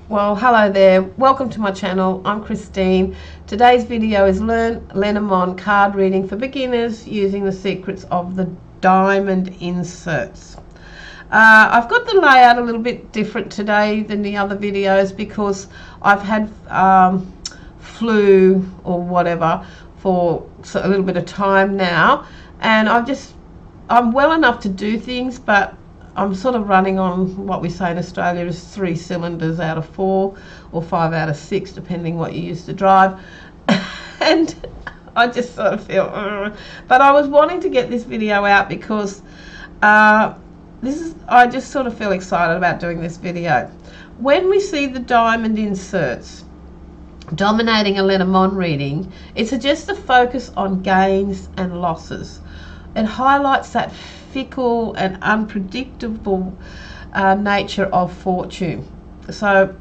Well, hello there. Welcome to my channel. I'm Christine. Today's video is Learn Lenormand card reading for beginners using the secrets of the diamond inserts. I've got the layout a little bit different today than the other videos because I've had flu or whatever for a little bit of time now, and I'm well enough to do things, but I'm sort of running on what we say in Australia is 3 cylinders out of 4 or 5 out of 6, depending what you use to drive. And I just sort of feel, but I was wanting to get this video out because I just sort of feel excited about doing this video. When we see the diamond inserts dominating a Lenormand reading, it suggests a focus on gains and losses. It highlights that fickle and unpredictable nature of fortune. So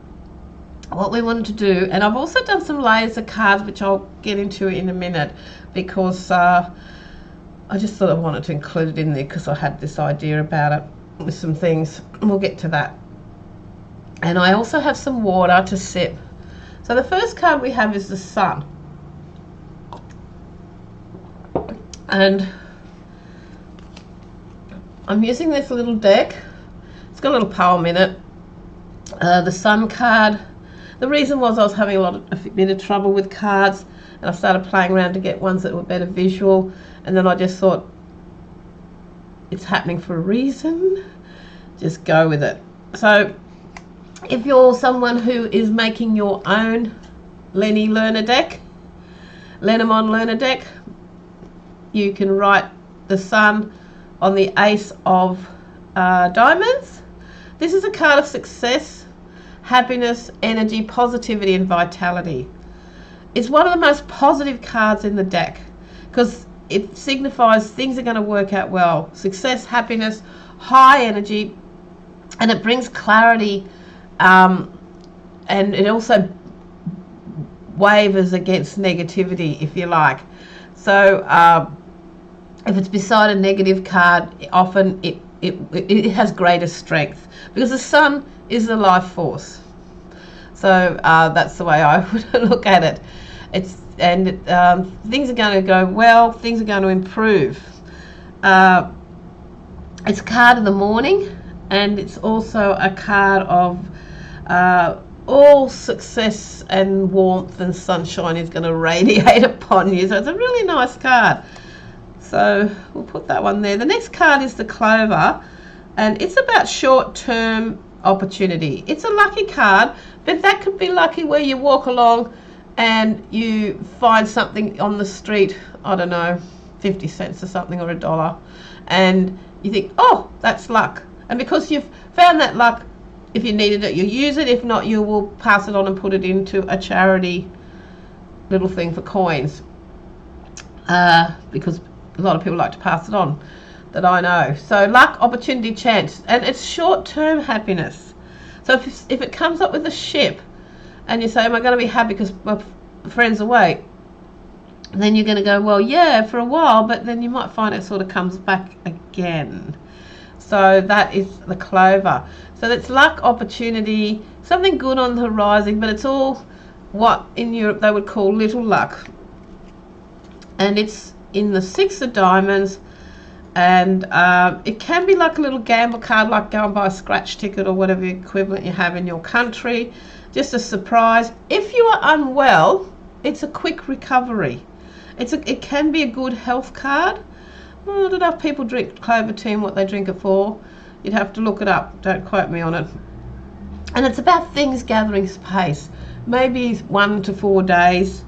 what we wanted to do, and I've also done some layers of cards which I'll get into in a minute, because I just thought I wanted to include it in there because I had this idea about it with some things. We'll get to that. And I also have some water to sip. So the first card we have is the sun, and I'm using this little deck. It's got a little poem in it. The Sun card. The reason was I was having a bit of trouble with cards, and I started playing around to get ones that were better visual, and then I just thought, it's happening for a reason. Just go with it. So if you're someone who is making your own Lenormand learner deck, you can write the Sun on the Ace of Diamonds. This is a card of success, happiness, energy, positivity and vitality. It's one of the most positive cards in the deck because it signifies things are going to work out well. Success, happiness, high energy, and it brings clarity, and it also wavers against negativity, if you like. So if it's beside a negative card, often it has greater strength because the Sun is the life force. So that's the way I would look at it. Things are going to go well. Things are going to improve. It's a card of the morning, and it's also a card of all success and warmth and sunshine is going to radiate upon you. So it's a really nice card. So we'll put that one there. The next card is the clover, and it's about short-term opportunity. It's a lucky card, but that could be lucky where you walk along and you find something on the street, I don't know, 50 cents or something, or $1, and you think, oh, that's luck. And because you've found that luck, if you needed it, you'll use it. If not, you will pass it on and put it into a charity little thing for coins, because a lot of people like to pass it on, that I know. So luck, opportunity, chance, and it's short-term happiness. So if it comes up with a ship and you say, am I going to be happy because my friend's away, then you're going to go, well, yeah, for a while, but then you might find it sort of comes back again. So that is the clover. So that's luck, opportunity, something good on the horizon, but it's all what in Europe they would call little luck. And it's in the 6 of diamonds, and it can be like a little gamble card, like go and buy a scratch ticket or whatever equivalent you have in your country, just a surprise. If you are unwell, it's a quick recovery. It can be a good health card. Well, I don't know if people drink clover tea and what they drink it for. You'd have to look it up, don't quote me on it. And it's about things gathering pace, maybe 1 to 4 days.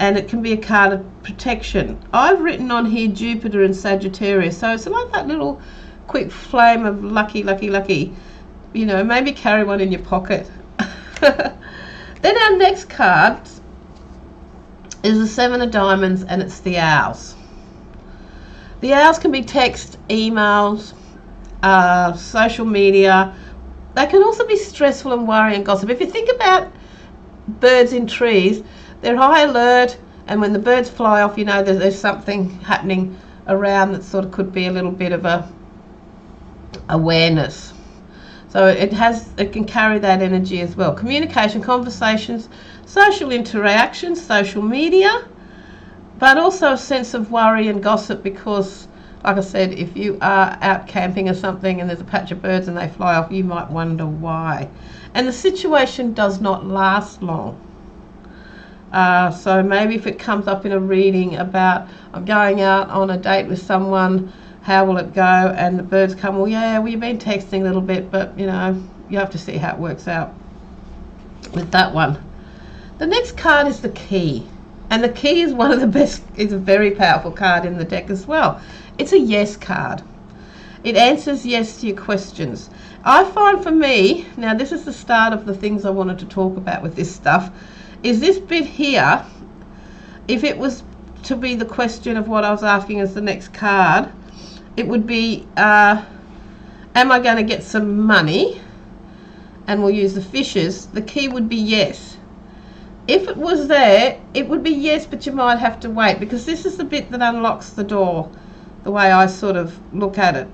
And it can be a card of protection. I've written on here Jupiter and Sagittarius, so it's like that little quick flame of lucky, lucky, lucky. You know, maybe carry one in your pocket. Then our next card is the 7 of diamonds, and it's the owls. The owls can be text, emails, social media. They can also be stressful and worrying and gossip. If you think about birds in trees, they're high alert, and when the birds fly off, you know there's something happening around that sort of could be a little bit of a awareness. So it can carry that energy as well. Communication, conversations, social interactions, social media, but also a sense of worry and gossip because, like I said, if you are out camping or something and there's a patch of birds and they fly off, you might wonder why. And the situation does not last long. So maybe if it comes up in a reading about I'm going out on a date with someone, how will it go? And the birds come, well, yeah, we've been texting a little bit, but, you know, you have to see how it works out with that one. The next card is the key. And the key is one of the best, it's a very powerful card in the deck as well. It's a yes card. It answers yes to your questions. I find for me, now this is the start of the things I wanted to talk about with this stuff, is this bit here, if it was to be the question of what I was asking as the next card, it would be, am I going to get some money? And we'll use the fishes. The key would be yes. If it was there, it would be yes, but you might have to wait, because this is the bit that unlocks the door, the way I sort of look at it.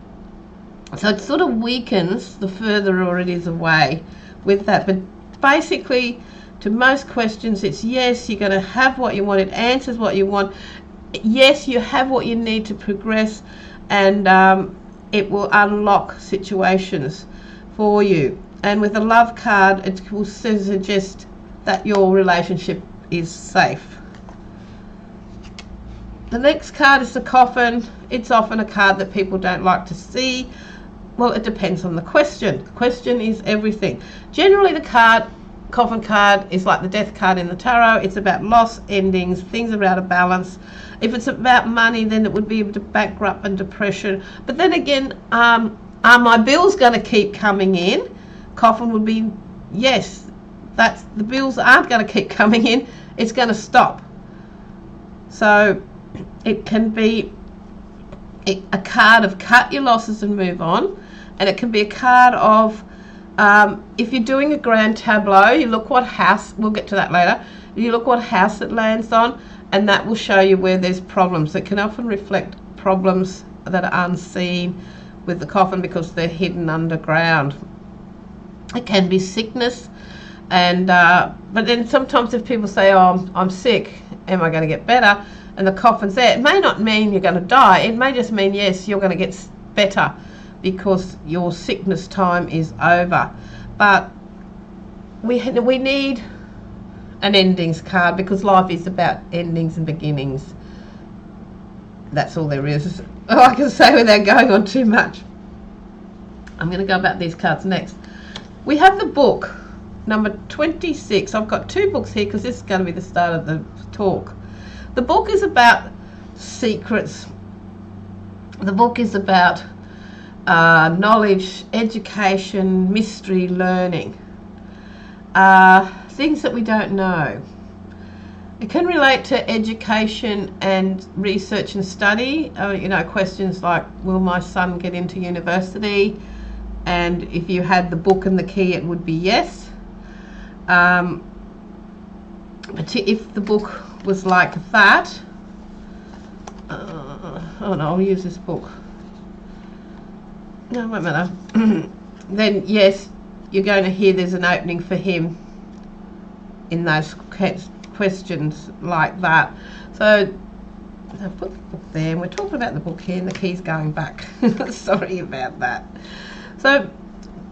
So it sort of weakens the further it is away with that. But basically, to most questions, it's yes, you're going to have what you want. It answers what you want. Yes, you have what you need to progress, and it will unlock situations for you. And with a love card, it will suggest that your relationship is safe. The next card is the coffin. It's often a card that people don't like to see. Well, it depends on the question. The question is everything. Generally, the coffin card is like the death card in the tarot. It's about loss, endings, things are out of balance. If it's about money, then it would be bankrupt and depression. But then again, are my bills going to keep coming in? Coffin would be yes. That's the bills aren't going to keep coming in. It's going to stop. So it can be a card of cut your losses and move on, and it can be a card of if you're doing a grand tableau, you look what house, we'll get to that later, you look what house it lands on, and that will show you where there's problems. It can often reflect problems that are unseen with the coffin because they're hidden underground. It can be sickness, and but then sometimes if people say, oh, I'm sick, am I going to get better? And the coffin's there, it may not mean you're going to die. It may just mean, yes, you're going to get better because your sickness time is over. But we need an endings card because life is about endings and beginnings. That's all there is. Oh, I can say without going on too much. I'm going to go about these cards next. We have the book, number 26. I've got two books here because this is going to be the start of the talk. The book is about secrets. The book is about knowledge, education, mystery, learning. Things that we don't know. It can relate to education and research and study. You know, questions like, will my son get into university? And if you had the book and the key, it would be yes. But if the book was like that, oh no, I'll use this book. No, it won't matter. Then yes, you're going to hear there's an opening for him in those questions like that. So I've put the book there, and we're talking about the book here, and the key's going back. Sorry about that. So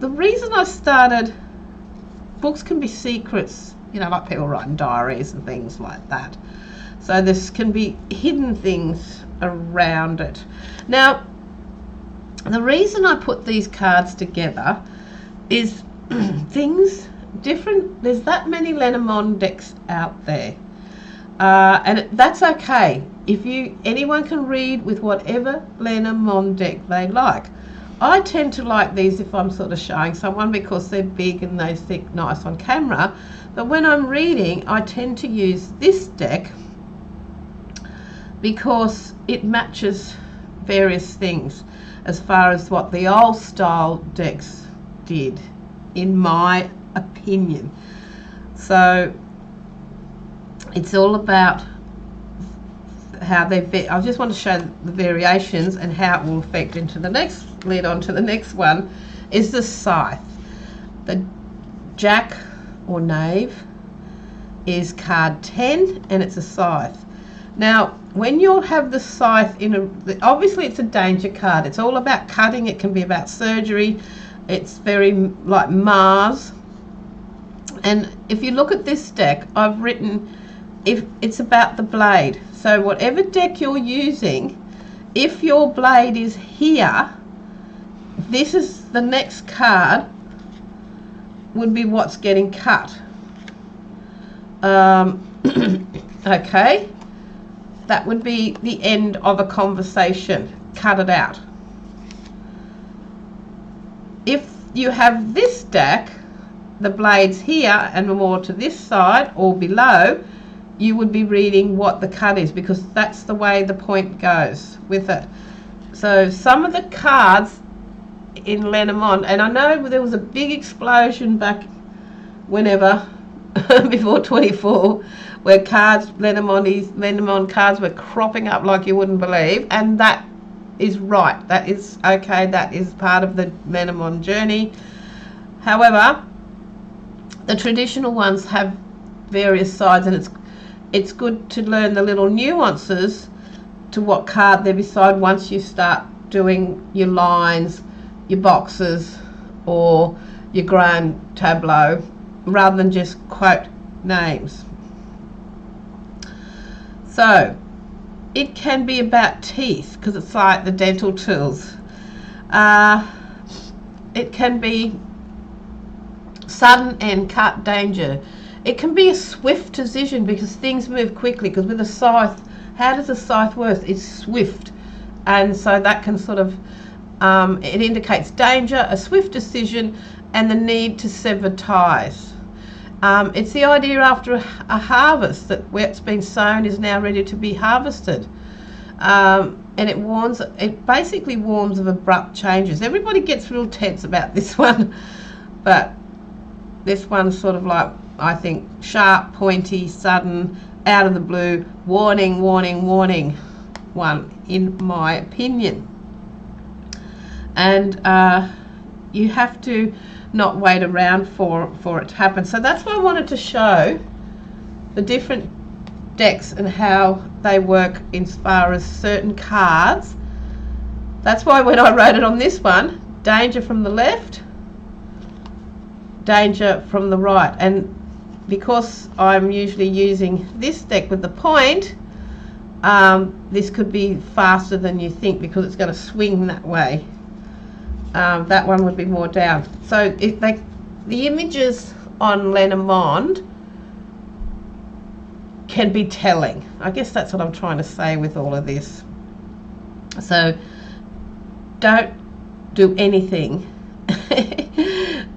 the reason I started, books can be secrets, you know, like people writing diaries and things like that. So this can be hidden things around it. Now, the reason I put these cards together is things different. There's that many Lenormand decks out there, and that's okay. If anyone can read with whatever Lenormand deck they like. I tend to like these if I'm sort of showing someone because they're big and they look nice on camera. But when I'm reading, I tend to use this deck because it matches various things as far as what the old style decks did, in my opinion. So it's all about how I just want to show the variations and how it will affect into the next, lead on to the next one, is the scythe. The jack or knave is card 10, and it's a scythe. Now, when you have the scythe obviously it's a danger card. It's all about cutting. It can be about surgery. It's very like Mars. And if you look at this deck, I've written if it's about the blade. So whatever deck you're using, if your blade is here, this is the next card would be what's getting cut. Okay, that would be the end of a conversation. Cut it out. If you have this deck, the blades here and more to this side or below, you would be reading what the cut is, because that's the way the point goes with it. So some of the cards in Lenormand, and I know there was a big explosion back whenever before 24, where Lenormand cards were cropping up like you wouldn't believe, and that is right. That is okay. That is part of the Lenormand journey. However, the traditional ones have various sides, and it's good to learn the little nuances to what card they're beside once you start doing your lines, your boxes, or your grand tableau, rather than just quote names. So it can be about teeth, because it's like the dental tools. It can be sudden and cut danger. It can be a swift decision, because things move quickly, because with a scythe, how does a scythe work? It's swift, and so that can sort of it indicates danger, a swift decision, and the need to sever ties. It's the idea after a harvest that what's been sown is now ready to be harvested, and it basically warns of abrupt changes. Everybody gets real tense about this one, but this one's sort of like, I think, sharp, pointy, sudden, out of the blue, warning, warning, warning one, in my opinion. And you have to not wait around for it to happen. So that's why I wanted to show the different decks and how they work as far as certain cards. That's why when I wrote it on this one, danger from the left, danger from the right. And because I'm usually using this deck with the point, this could be faster than you think, because it's going to swing that way. That one would be more down. So the images on Lenormand can be telling. I guess that's what I'm trying to say with all of this. So don't do anything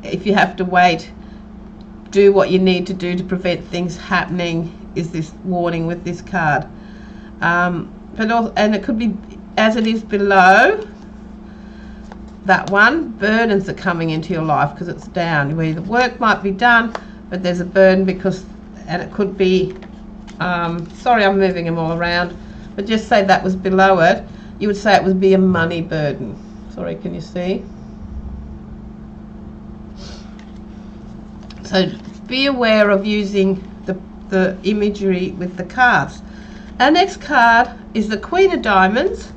if you have to wait. Do what you need to do to prevent things happening, is this warning with this card. But also, and it could be, as it is below that one, burdens are coming into your life because it's down, where the work might be done, but there's a burden because, and it could be, sorry I'm moving them all around, but just say that was below it, you would say it would be a money burden. Sorry, can you see? So be aware of using the imagery with the cards. Our next card is the Queen of Diamonds,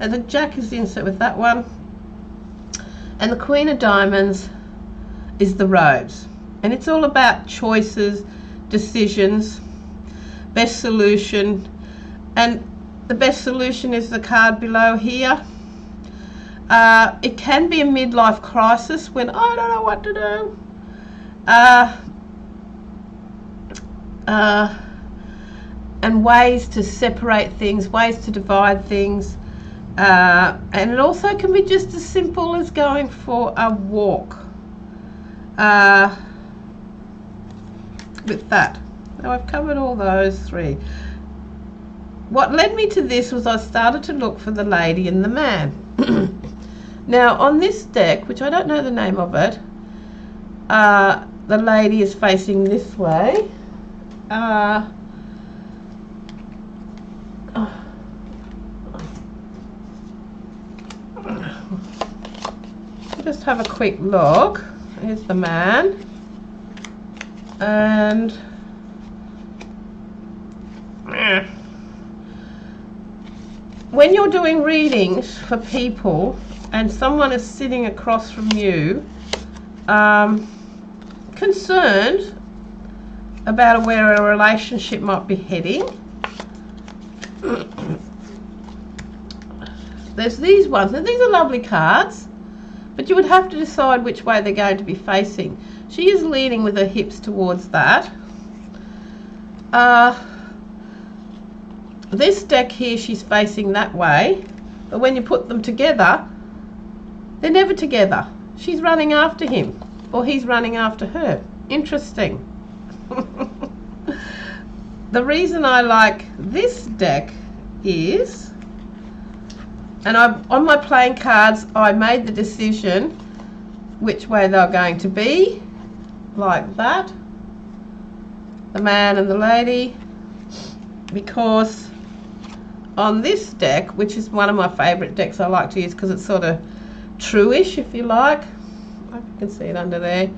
and the Jack is insert with that one. And the Queen of Diamonds is the Rose, and it's all about choices, decisions, best solution, and the best solution is the card below here. It can be a midlife crisis when I don't know what to do. And ways to separate things, ways to divide things. And it also can be just as simple as going for a walk with that. Now I've covered all those three. What led me to this was I started to look for the lady and the man. Now on this deck, which I don't know the name of it, the lady is facing this way. Just have a quick look. here's the man, and when you're doing readings for people and someone is sitting across from you, concerned about where a relationship might be heading, there's these ones, and these are lovely cards, but you would have to decide which way they're going to be facing. She is leaning with her hips towards that. This deck here, she's facing that way, but when you put them together, they're never together. She's running after him, or he's running after her. Interesting. The reason I like this deck is, and on my playing cards, I made the decision which way they're going to be, like that, the man and the lady, because on this deck, which is one of my favourite decks I like to use because it's sort of true-ish, if you like. I hope you can see it under there.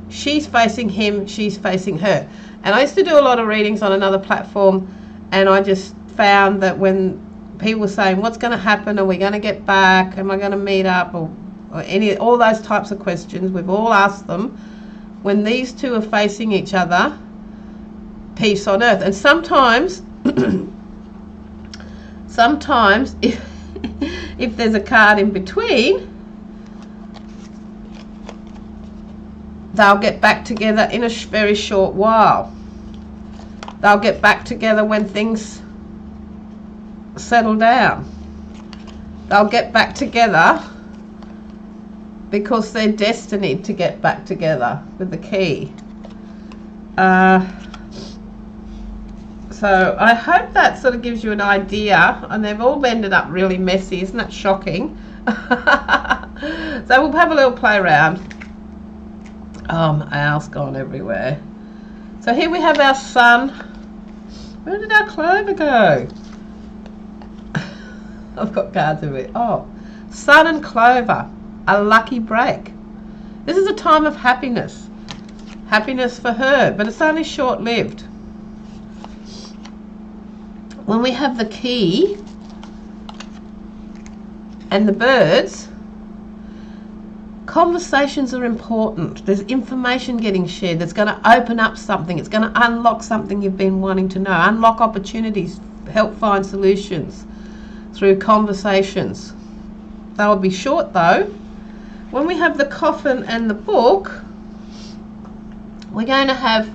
She's facing him, she's facing her. And I used to do a lot of readings on another platform, and I just found that when people were saying, what's going to happen? Are we going to get back? Am I going to meet up? Or all those types of questions, we've all asked them. When these two are facing each other, peace on earth. And sometimes sometimes if there's a card in between, they'll get back together in a very short while. They'll get back together when things settle down. They'll get back together because they're destined to get back together with the key. So I hope that sort of gives you an idea, and they've all ended up really messy. Isn't that shocking? So we'll have a little play around. Oh, my owl's gone everywhere. So here we have our sun. Where did our clover go? I've got cards of it. Oh, sun and clover, a lucky break. This is a time of happiness. Happiness for her, but it's only short-lived. When we have the key and the birds, conversations are important. There's information getting shared that's going to open up something. It's going to unlock something you've been wanting to know, unlock opportunities, help find solutions through conversations. They will be short though. When we have the coffin and the book, we're going to have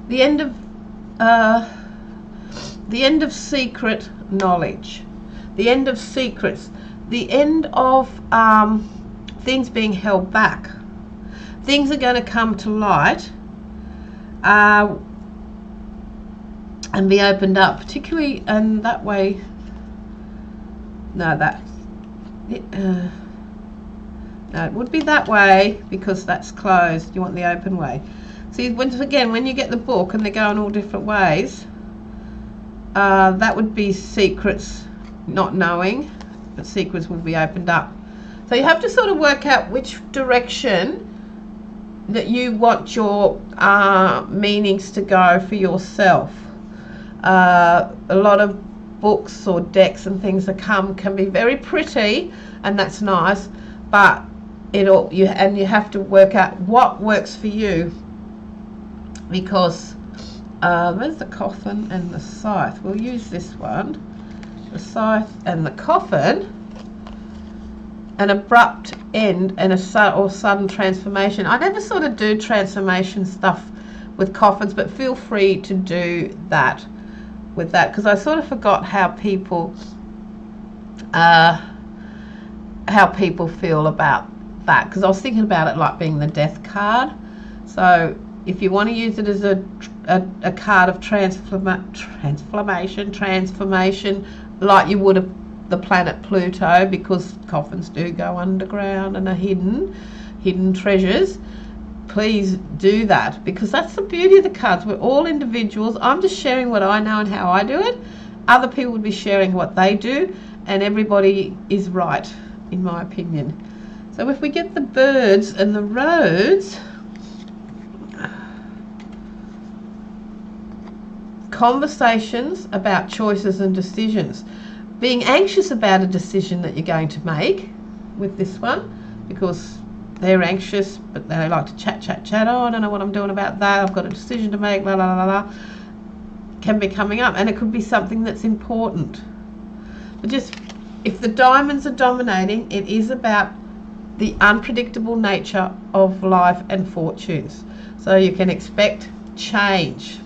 the end of secret knowledge, the end of secrets, the end of things being held back. Things are going to come to light and be opened up, particularly, and that way. No, it would be that way because that's closed. You want the open way. See, once again, when you get the book and they go in all different ways, that would be secrets not knowing, but secrets will be opened up. So you have to sort of work out which direction that you want your meanings to go for yourself. A lot of books or decks and things that can be very pretty, and that's nice, but you have to work out what works for you, because there's the coffin and the scythe. We'll use this one, the scythe and the coffin. An abrupt end and a sudden transformation. I never sort of do transformation stuff with coffins, but feel free to do that with that, because I sort of forgot how people feel about that, because I was thinking about it like being the death card. So if you want to use it as a card of transformation, like you would have the planet Pluto, because coffins do go underground and are hidden treasures, please do that, because that's the beauty of the cards. We're all individuals. I'm just sharing what I know and how I do it. Other people would be sharing what they do, and everybody is right, in my opinion. So if we get the birds and the roads, conversations about choices and decisions. Being anxious about a decision that you're going to make with this one, because they're anxious, but they like to chat. Oh, I don't know what I'm doing about that. I've got a decision to make, la la la la. Can be coming up, and it could be something that's important. But just, if the diamonds are dominating, it is about the unpredictable nature of life and fortunes. So you can expect change,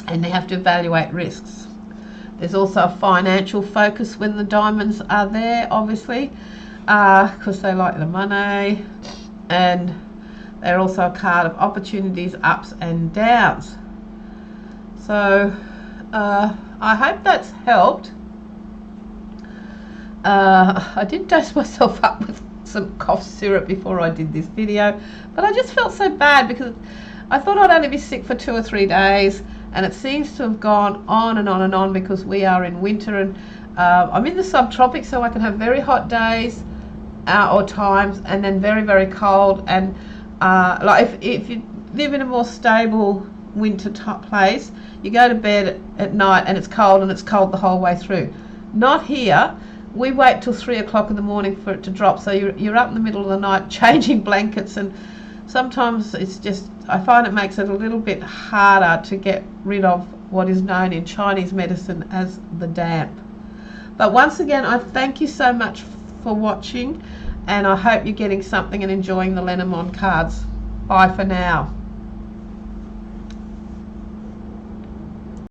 and you have to evaluate risks. There's also a financial focus when the diamonds are there, obviously, because they like the money, and they're also a card of opportunities, ups and downs. So I hope that's helped. I did dose myself up with some cough syrup before I did this video, but I just felt so bad because I thought I'd only be sick for 2 or 3 days, and it seems to have gone on and on and on because we are in winter, and I'm in the subtropics, so I can have very hot days or times, and then very, very cold. And like if you live in a more stable winter place, you go to bed at night and it's cold the whole way through. Not here. We wait till 3 o'clock in the morning for it to drop, so you're up in the middle of the night changing blankets, and sometimes it's just, I find it makes it a little bit harder to get rid of what is known in Chinese medicine as the damp. But once again, I thank you so much for watching, and I hope you're getting something and enjoying the Lenormand cards. Bye for now.